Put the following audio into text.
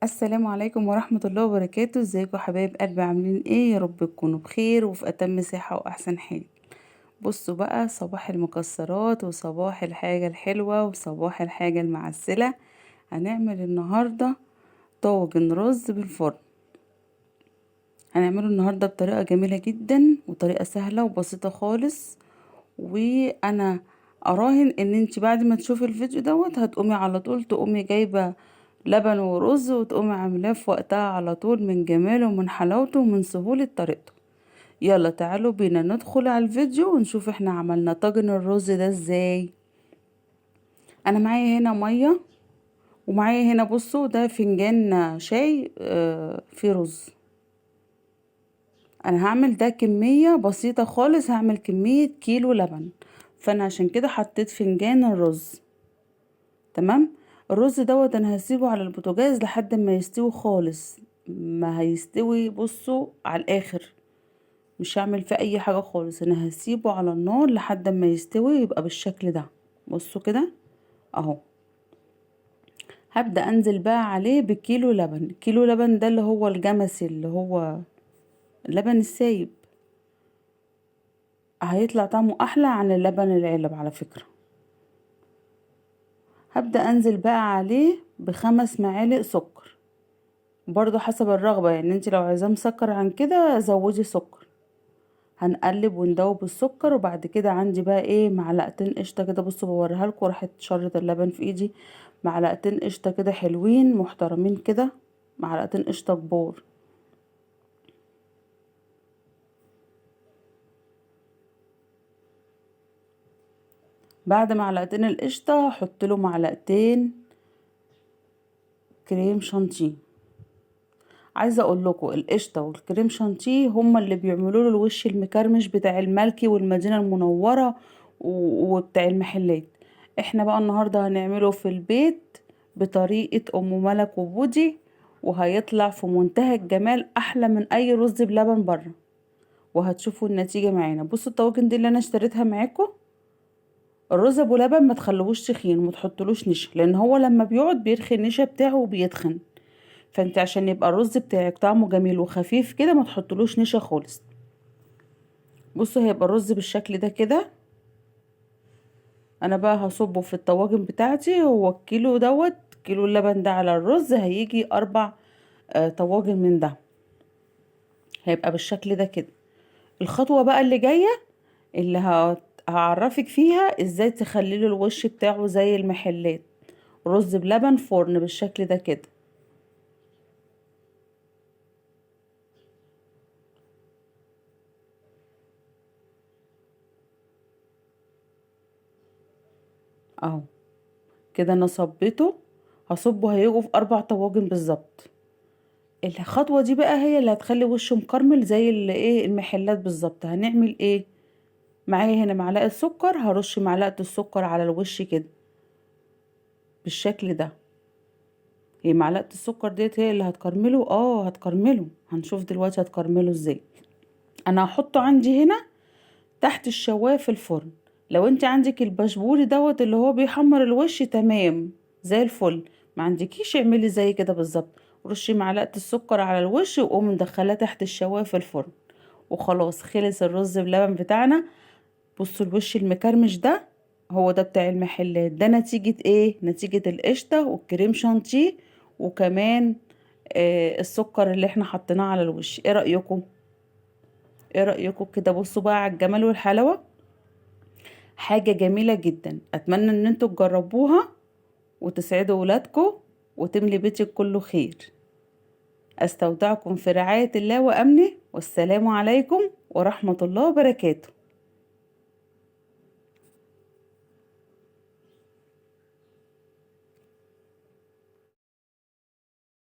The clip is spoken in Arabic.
السلام عليكم ورحمة الله وبركاته. ازيكم حبايب قلبي؟ عاملين ايه؟ يا رب تكونوا بخير وفي اتم صحة واحسن حال. بصوا بقى، صباح المكسرات وصباح الحاجة الحلوة وصباح الحاجة المعسلة. هنعمل النهاردة طاجن رز بالفرن. هنعمله النهاردة بطريقة جميلة جدا وطريقة سهلة وبسيطة خالص. وانا اراهن ان انت بعد ما تشوفي الفيديو هتقومي على طول تقومي جايبة لبن ورز وتقومي عاملاه في وقتها على طول، من جماله ومن حلاوته ومن سهولة طريقته. يلا تعالوا بينا ندخل على الفيديو ونشوف احنا عملنا طاجن الرز ده ازاي. انا معايا هنا مية، ومعايا هنا بصوا ده فنجان شاي فيه رز. انا هعمل ده كمية بسيطة خالص، هعمل كمية كيلو لبن، فانا عشان كده حطيت فنجان الرز. تمام. الرز انا هسيبه على البوتاجاز لحد ما يستوي خالص، ما هيستوي بصوا على الاخر، مش هعمل فيه اي حاجة خالص، انا هسيبه على النار لحد ما يستوي يبقى بالشكل ده. بصوا كده اهو. هبدأ انزل بقى عليه بكيلو لبن. كيلو لبن ده اللي هو الجمسي، اللي هو اللبن السايب، هيطلع طعمه احلى عن اللبن العلب على فكرة. هبدأ انزل بقى عليه بخمس معالق سكر، برضو حسب الرغبة، يعني انت لو عايزاه مسكر عن كده زودي سكر. هنقلب وندوب السكر، وبعد كده عندي بقى ايه معلقتين قشطة كده. بصوا بوريها لكم، راحت شرة اللبن في ايدي. معلقتين قشطة كده حلوين محترمين كده، معلقتين قشطة كبار. بعد معلقتين القشطة هحط له معلقتين كريم شانتيه. عايزه اقول لكم القشطه والكريم شانتيه هما اللي بيعملوا له الوش المكرمش بتاع الملكي والمدينه المنوره وبتاع المحلات. احنا بقى النهارده هنعمله في البيت بطريقه ام ملك وبودي، وهيطلع في منتهى الجمال، احلى من اي رز بلبن بره. وهتشوفوا النتيجه معانا. بصوا الطواجن دي اللي انا اشتريتها معاكم، الرز ابو لبن ما تخلوهوش تخين وما تحطلوش نشا، لان هو لما بيقعد بيرخي النشا بتاعه وبيتخن. فانت عشان يبقى الرز بتاعك طعمه جميل وخفيف كده ما تحطلوش نشا خالص. بصوا هيبقى الرز بالشكل ده كده. انا بقى هصبه في الطواجن بتاعتي. هو الكيلو كيلو اللبن ده على الرز هيجي 4 طواجن من ده، هيبقى بالشكل ده كده. الخطوة بقى اللي جاية اللي هعرفك فيها ازاي تخليله الوش بتاعه زي المحلات، رز بلبن فرن بالشكل ده كده اهو. كده انا صبيته، هصبه هيجوا في 4 طواجن بالظبط. الخطوة دي بقى هي اللي هتخلي وشه مكرمل زي اللي ايه المحلات بالظبط. هنعمل ايه؟ معايا هنا معلقة سكر، هرش معلقة السكر على الوش كده بالشكل ده. هي معلقة السكر ديت هي اللي هتكرمله، هتكرمله، هنشوف دلوقتي هتكرمله ازاي. انا هحطه عندي هنا تحت الشواية في الفرن. لو انت عندك البشبوري اللي هو بيحمر الوش تمام زي الفل، ما عندكيش اعملي زي كده بالظبط. رشي معلقة السكر على الوش وقومي مدخلاه تحت الشواية في الفرن، وخلاص خلص الرز بلبن بتاعنا. بصوا الوش المكرمش ده هو ده بتاع المحلات. ده نتيجة ايه؟ نتيجة القشطة والكريم شانتيه، وكمان السكر اللي احنا حطيناه على الوش. ايه رأيكم؟ ايه رأيكم كده؟ بصوا بقى على الجمال والحلاوة، حاجة جميلة جدا. اتمنى ان انتوا تجربوها وتسعدوا ولادكم وتملي بيتك كله خير. استودعكم في رعاية الله وامنه، والسلام عليكم ورحمة الله وبركاته.